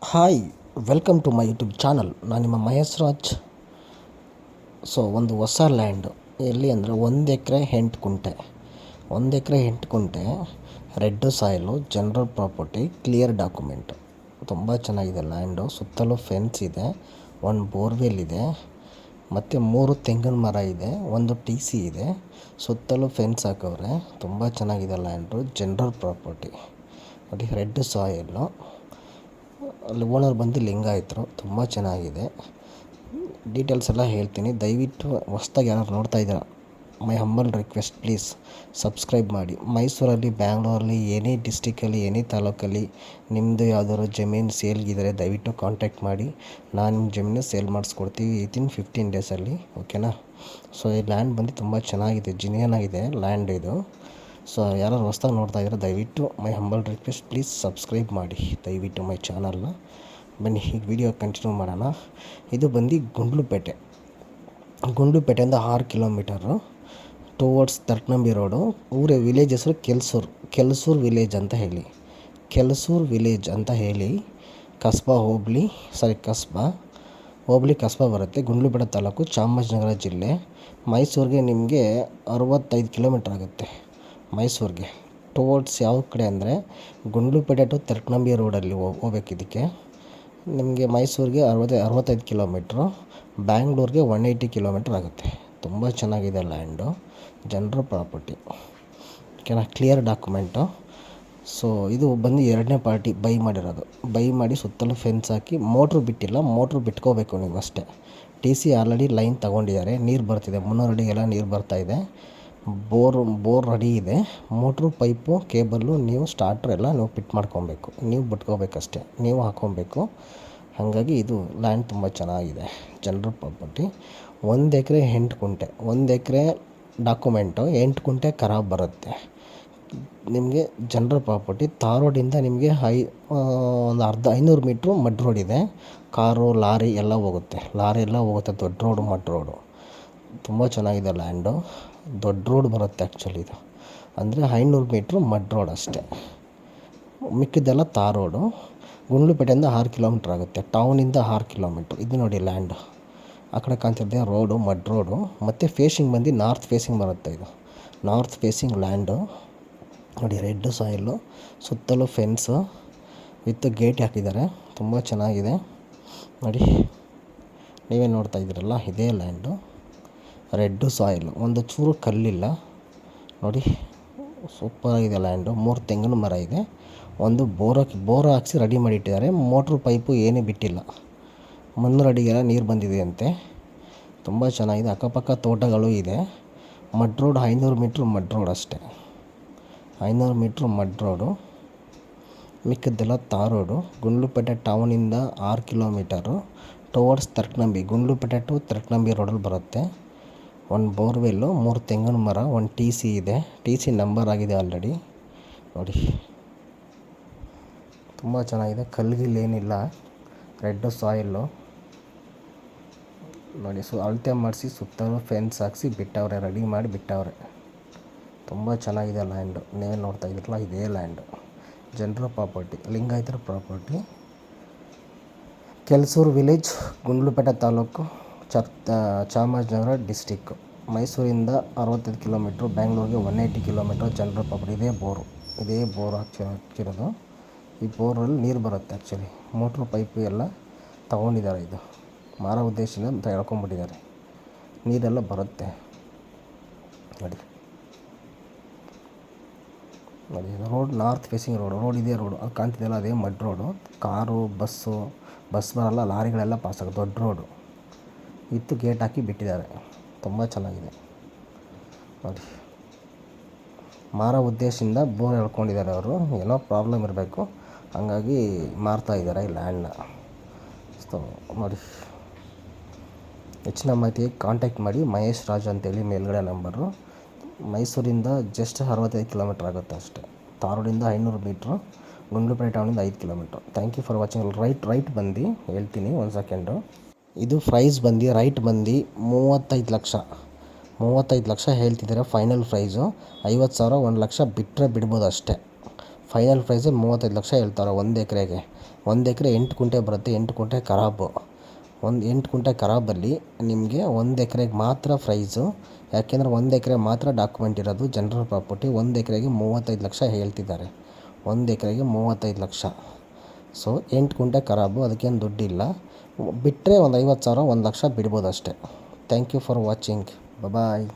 Hi, welcome to my YouTube channel. ನಾನು ನಿಮ್ಮ ಮಹೇಶ್ ರಾಜ್. ಒಂದು ಹೊಸ ಲ್ಯಾಂಡು ಎಲ್ಲಿ ಅಂದರೆ 1 ಎಕರೆ 8 ಕುಂಟೆ. 1 ಎಕರೆ 8 ಕುಂಟೆ, red soil, general property, clear document. ತುಂಬ ಚೆನ್ನಾಗಿದೆ ಲ್ಯಾಂಡು. ಸುತ್ತಲೂ ಫೆನ್ಸ್ ಇದೆ, ಒಂದು ಬೋರ್ವೆಲ್ ಇದೆ, ಮತ್ತು 3 ತೆಂಗಿನ ಮರ ಇದೆ, ಒಂದು TC ಇದೆ. ಸುತ್ತಲೂ ಫೆನ್ಸ್ ಹಾಕವ್ರೆ. ತುಂಬ ಚೆನ್ನಾಗಿದೆ ಲ್ಯಾಂಡು. ಜನರಲ್ ಪ್ರಾಪರ್ಟಿ ನೋಡಿ, ರೆಡ್ ಸಾಯಿಲು. ಅಲ್ಲಿ ಓನರ್ ಬಂದು ಲಿಂಗಾಯತರು. ತುಂಬ ಚೆನ್ನಾಗಿದೆ. ಡೀಟೇಲ್ಸ್ ಎಲ್ಲ ಹೇಳ್ತೀನಿ. ದಯವಿಟ್ಟು ಹೊಸ್ದಾಗಿ ಯಾರು ನೋಡ್ತಾ ಇದ್ದೀರಾ, ಮೈ ಹಂಬಲ್ ರಿಕ್ವೆಸ್ಟ್, ಪ್ಲೀಸ್ ಸಬ್ಸ್ಕ್ರೈಬ್ ಮಾಡಿ. ಮೈಸೂರಲ್ಲಿ, ಬ್ಯಾಂಗ್ಳೂರಲ್ಲಿ, ಎನಿ ಡಿಸ್ಟಿಕಲ್ಲಿ, ಎನಿ ತಾಲೂಕಲ್ಲಿ ನಿಮ್ಮದು ಯಾವ್ದಾದ್ರು ಜಮೀನು ಸೇಲ್ಗಿದ್ರೆ ದಯವಿಟ್ಟು ಕಾಂಟ್ಯಾಕ್ಟ್ ಮಾಡಿ. ನಾನು ನಿಮ್ಮ ಜಮೀನು ಸೇಲ್ ಮಾಡಿಸ್ಕೊಡ್ತೀವಿ ವಿತಿನ್ 15 ಡೇಸಲ್ಲಿ. ಓಕೆನಾ? ಈ ಲ್ಯಾಂಡ್ ಬಂದು ತುಂಬ ಚೆನ್ನಾಗಿದೆ, ಜಿನಿಯನ್ ಆಗಿದೆ ಲ್ಯಾಂಡ್ ಇದು. ಯಾರು ಹೊಸ್ದಾಗಿ ನೋಡ್ತಾ ಇದ್ದಾರೆ ದಯವಿಟ್ಟು ಮೈ ಹಂಬಲ್ ರಿಕ್ವೆಸ್ಟ್, ಪ್ಲೀಸ್ ಸಬ್ಸ್ಕ್ರೈಬ್ ಮಾಡಿ ದಯವಿಟ್ಟು ಮೈ ಚಾನಲ್ನ. ಬನ್ನಿ ಈಗ ವಿಡಿಯೋ ಕಂಟಿನ್ಯೂ ಮಾಡೋಣ. ಇದು ಬಂದು ಗುಂಡ್ಲುಪೇಟೆಯಿಂದ 6 ಕಿಲೋಮೀಟರು ಟುವರ್ಡ್ಸ್ ತರ್ಕನಂಬಿ ರೋಡು. ವಿಲೇಜ್ ಹೆಸರು ಕೆಲ್ಸೂರು ವಿಲೇಜ್ ಅಂತ ಹೇಳಿ. ಕಸ್ಬಾ ಹೋಬಳಿ ಬರುತ್ತೆ. ಗುಂಡ್ಲುಪೇಟೆ ತಾಲೂಕು, ಚಾಮರಾಜನಗರ ಜಿಲ್ಲೆ. ಮೈಸೂರಿಗೆ ನಿಮಗೆ 65 ಕಿಲೋಮೀಟ್ರ್ ಆಗುತ್ತೆ. ಮೈಸೂರಿಗೆ ಟುವರ್ಡ್ಸ್ ಯಾವ ಕಡೆ ಅಂದರೆ ಗುಂಡ್ಲುಪೇಟೆ ಟು ತರ್ಕನಂಬಿ ರೋಡಲ್ಲಿ ಹೋಗ್ಬೇಕು. ಇದಕ್ಕೆ ನಿಮಗೆ ಮೈಸೂರಿಗೆ 65 ಕಿಲೋಮೀಟ್ರು, ಬ್ಯಾಂಗ್ಳೂರಿಗೆ 180 ಕಿಲೋಮೀಟ್ರ್ ಆಗುತ್ತೆ. ತುಂಬ ಚೆನ್ನಾಗಿದೆ ಲ್ಯಾಂಡು, ಜನರಲ್ ಪ್ರಾಪರ್ಟಿ. ಓಕೆನಾ? Clear document. ಇದು ಬಂದು 2ನೇ ಪಾರ್ಟಿ ಬೈ ಮಾಡಿ ಸುತ್ತಲೂ ಫೆನ್ಸ್ ಹಾಕಿ. ಮೋಟ್ರು ಬಿಟ್ಟಿಲ್ಲ, ಮೋಟ್ರು ಬಿಟ್ಕೋಬೇಕು ನೀವು ಅಷ್ಟೇ. TC ಆಲ್ರೆಡಿ ಲೈನ್ ತೊಗೊಂಡಿದ್ದಾರೆ, ನೀರು ಬರ್ತಿದೆ, 300 ಅಡಿಗೆಲ್ಲ ನೀರು ಬರ್ತಾಯಿದೆ. ಬೋರ್ ರೆಡಿ ಇದೆ. ಮೋಟ್ರು, ಪೈಪು, ಕೇಬಲ್ಲು, ನೀವು ಸ್ಟಾರ್ಟ್ರ್ ಎಲ್ಲ ನೀವು ಫಿಟ್ ಮಾಡ್ಕೊಬೇಕು. ನೀವು ಬಿಟ್ಕೋಬೇಕಷ್ಟೇ, ನೀವು ಹಾಕ್ಕೊಬೇಕು. ಹಾಗಾಗಿ ಇದು ಲ್ಯಾಂಡ್ ತುಂಬ ಚೆನ್ನಾಗಿದೆ, ಜನರಲ್ ಪ್ರಾಪರ್ಟಿ. 1 ಎಕರೆ 8 ಕುಂಟೆ. 1 ಎಕರೆ ಡಾಕ್ಯುಮೆಂಟು, 8 ಕುಂಟೆ ಖರಾಬ್ ಬರುತ್ತೆ ನಿಮಗೆ. General property. ತಾರ್ ರೋಡಿಂದ ನಿಮಗೆ ಒಂದು 500 ಮೀಟ್ರು ಮಡ್ ರೋಡ್ ಇದೆ. ಕಾರು, ಲಾರಿ ಎಲ್ಲ ಹೋಗುತ್ತೆ. ದೊಡ್ಡ ರೋಡು, ಮಡ್ ರೋಡು. ತುಂಬ ಚೆನ್ನಾಗಿದೆ ಲ್ಯಾಂಡು. ದೊಡ್ಡ ರೋಡ್ ಬರುತ್ತೆ ಆ್ಯಕ್ಚುಲಿ ಇದು. ಅಂದರೆ 500 ಮೀಟ್ರು ಮಡ್ ರೋಡ್ ಅಷ್ಟೇ, ಮಿಕ್ಕಿದ್ದೆಲ್ಲ ತಾರ್ ರೋಡು. ಗುಂಡ್ಲುಪೇಟೆಯಿಂದ 6 ಕಿಲೋಮೀಟ್ರ್ ಆಗುತ್ತೆ, ಟೌನಿಂದ 6 ಕಿಲೋಮೀಟ್ರ್. ಇದು ನೋಡಿ ಲ್ಯಾಂಡು. ಆ ಕಡೆ ಕಾಣ್ತಿದ್ದೆ ರೋಡು, ಮಡ್ ರೋಡು. ಮತ್ತು ಫೇಸಿಂಗ್ ಬಂದು ನಾರ್ತ್ ಫೇಸಿಂಗ್ ಬರುತ್ತೆ. ಇದು ನಾರ್ತ್ ಫೇಸಿಂಗ್ ಲ್ಯಾಂಡು ನೋಡಿ. ರೆಡ್ ಸಾಯಿಲು, ಸುತ್ತಲೂ ಫೆನ್ಸು ವಿತ್ ಗೇಟ್ ಹಾಕಿದ್ದಾರೆ. ತುಂಬ ಚೆನ್ನಾಗಿದೆ ನೋಡಿ. ನೀವೇ ನೋಡ್ತಾ ಇದ್ದೀರಲ್ಲ, ಇದೇ ಲ್ಯಾಂಡು. ರೆಡ್ ಸಾಯಿಲು, ಒಂದು ಚೂರು ಕಲ್ಲಿಲ್ಲ ನೋಡಿ. ಸೂಪರಾಗಿದೆ ಲ್ಯಾಂಡು. 3 ತೆಂಗಿನ ಮರ ಇದೆ. ಒಂದು ಬೋರ್ ಹಾಕ್ಸಿ ರೆಡಿ ಮಾಡಿ ಇಟ್ಟಿದ್ದಾರೆ. ಮೋಟ್ರು, ಪೈಪು ಏನೂ ಬಿಟ್ಟಿಲ್ಲ. 300 ಅಡಿಗೆಲ್ಲ ನೀರು ಬಂದಿದೆ ಅಂತೆ. ತುಂಬ ಚೆನ್ನಾಗಿದೆ. ಅಕ್ಕಪಕ್ಕ ತೋಟಗಳು ಇದೆ. Mud road 500 metre mud road ಅಷ್ಟೇ. 500 ಮೀಟ್ರ್ ಮಡ್ ರೋಡು, ಮಿಕ್ಕಿದ್ದೆಲ್ಲ ತಾರ್ ರೋಡು. ಗುಂಡ್ಲುಪೇಟೆ ಟೌನಿಂದ 6 kilometre towards Tarkanambi. Gundlupete to Tarkanambi ರೋಡಲ್ಲಿ ಬರುತ್ತೆ. ಒಂದು ಬೋರ್ವೆಲ್ಲು, 3 ತೆಂಗಿನ ಮರ, ಒಂದು TC ಇದೆ. TC ನಂಬರ್ ಆಗಿದೆ ಆಲ್ರೆಡಿ ನೋಡಿ. ತುಂಬ ಚೆನ್ನಾಗಿದೆ. ಕಲ್ಗಿಲ್ಲೇನಿಲ್ಲ. ರೆಡ್ ಸಾಯಿಲು ನೋಡಿ. ಅಳತೆ ಮಾಡಿಸಿ ಸುತ್ತಲೂ ಫೆನ್ಸ್ ಹಾಕ್ಸಿ ಬಿಟ್ಟವ್ರೆ, ರೆಡಿ ಮಾಡಿ ಬಿಟ್ಟವ್ರೆ. ತುಂಬ ಚೆನ್ನಾಗಿದೆ ಲ್ಯಾಂಡು. ನೀವೇ ನೋಡ್ತಾ ಇದ್ರಲ್ಲ, ಇದೇ ಲ್ಯಾಂಡು. ಜನರಲ್ ಪ್ರಾಪರ್ಟಿ, ಲಿಂಗಾಯತರ property. Kelsur village, Gundlupete taluk, Chamarajanagar district. ಮೈಸೂರಿಂದ 65 ಕಿಲೋಮೀಟ್ರು, ಬ್ಯಾಂಗ್ಳೂರಿಗೆ 180 ಕಿಲೋಮೀಟ್ರ್. General property. ಇದೇ ಬೋರ್ ಹಾಕಿರೋದು. ಈ ಬೋರಲ್ಲಿ ನೀರು ಬರುತ್ತೆ ಆ್ಯಕ್ಚುಲಿ. ಮೋಟ್ರು, ಪೈಪು ಎಲ್ಲ ತೊಗೊಂಡಿದ್ದಾರೆ. ಇದು ಮಾರೋ ಉದ್ದೇಶದಿಂದ ಅಂತ ಹೇಳ್ಕೊಂಬಿಟ್ಟಿದ್ದಾರೆ. ನೀರೆಲ್ಲ ಬರುತ್ತೆ ನೋಡಿ. ಇದು ರೋಡ್ ನಾರ್ತ್ ಫೇಸಿಂಗ್ ರೋಡ್. ಇದೇ ರೋಡು, ಅದು ಕಾಣ್ತಿದೆಯಲ್ಲ, ಅದೇ ಮಡ್ ರೋಡು. ಕಾರು, ಬಸ್ ಬರಲ್ಲ, ಲಾರಿಗಳೆಲ್ಲ ಪಾಸ್ ಆಗೋದು. ದೊಡ್ಡ ರೋಡು ಇತ್ತು, ಗೇಟ್ ಹಾಕಿ ಬಿಟ್ಟಿದ್ದಾರೆ. ತುಂಬ ಚೆನ್ನಾಗಿದೆ ನೋಡಿ. ಮಾರೋ ಉದ್ದೇಶದಿಂದ ಬೋರ್ ಎಳ್ಕೊಂಡಿದ್ದಾರೆ ಅವರು. ಏನೋ ಪ್ರಾಬ್ಲಮ್ ಇರಬೇಕು, ಹಾಗಾಗಿ ಮಾರ್ತಾ ಇದ್ದಾರೆ ಈ ಲ್ಯಾಂಡ್ನ. ನೋಡಿ, ಹೆಚ್ಚಿನ ಮಾಹಿತಿಗೆ ಕಾಂಟ್ಯಾಕ್ಟ್ ಮಾಡಿ. ಮಹೇಶ್ ರಾಜ್ ಅಂತೇಳಿ ಮೇಲ್ಗಡೆ ನಂಬರು. ಮೈಸೂರಿಂದ ಜಸ್ಟ್ 65 ಕಿಲೋಮೀಟ್ರ್ ಆಗುತ್ತೆ ಅಷ್ಟೇ. ತಾರ್ ರೋಡಿಂದ 500 ಮೀಟ್ರು, ಗುಂಡ್ಲುಪೇಟೆ ಟೌನಿಂದ 5 kilometre. Thank you for watching. Right ಬಂದು ಹೇಳ್ತೀನಿ, 1 ಸೆಕೆಂಡು. ಇದು ಪ್ರೈಸ್ ಬಂದು ರೈಟ್ ಬಂದು 35 ಲಕ್ಷ ಹೇಳ್ತಿದ್ದಾರೆ. ಫೈನಲ್ ಪ್ರೈಸು 50,000, 1 ಲಕ್ಷ ಬಿಟ್ಟರೆ ಬಿಡ್ಬೋದು ಅಷ್ಟೇ. ಫೈನಲ್ ಪ್ರೈಸು 35 ಲಕ್ಷ ಹೇಳ್ತಾರೆ 1 ಎಕರೆಗೆ. 1 ಎಕರೆ 8 ಕುಂಟೆ ಬರುತ್ತೆ. 8 ಕುಂಟೆ ಖರಾಬು. 8 ಕುಂಟೆ ಖರಾಬಲ್ಲಿ ನಿಮಗೆ 1 ಎಕರೆಗೆ ಮಾತ್ರ ಪ್ರೈಸು. ಯಾಕೆಂದರೆ 1 ಎಕರೆ ಮಾತ್ರ ಡಾಕ್ಯುಮೆಂಟ್ ಇರೋದು ಜನರಲ್ ಪ್ರಾಪರ್ಟಿ. 1 ಎಕರೆಗೆ 35 ಲಕ್ಷ ಹೇಳ್ತಿದ್ದಾರೆ. 1 ಎಕರೆಗೆ 35 ಲಕ್ಷ. ಸೊ 8 ಕುಂಟೆ ಖರಾಬು, ಅದಕ್ಕೇನು ದುಡ್ಡಿಲ್ಲ. ಬಿಟ್ಟರೆ ಒಂದು 50,000 1 ಲಕ್ಷ ಬಿಡ್ಬೋದು ಅಷ್ಟೇ. Thank you for watching. Bye.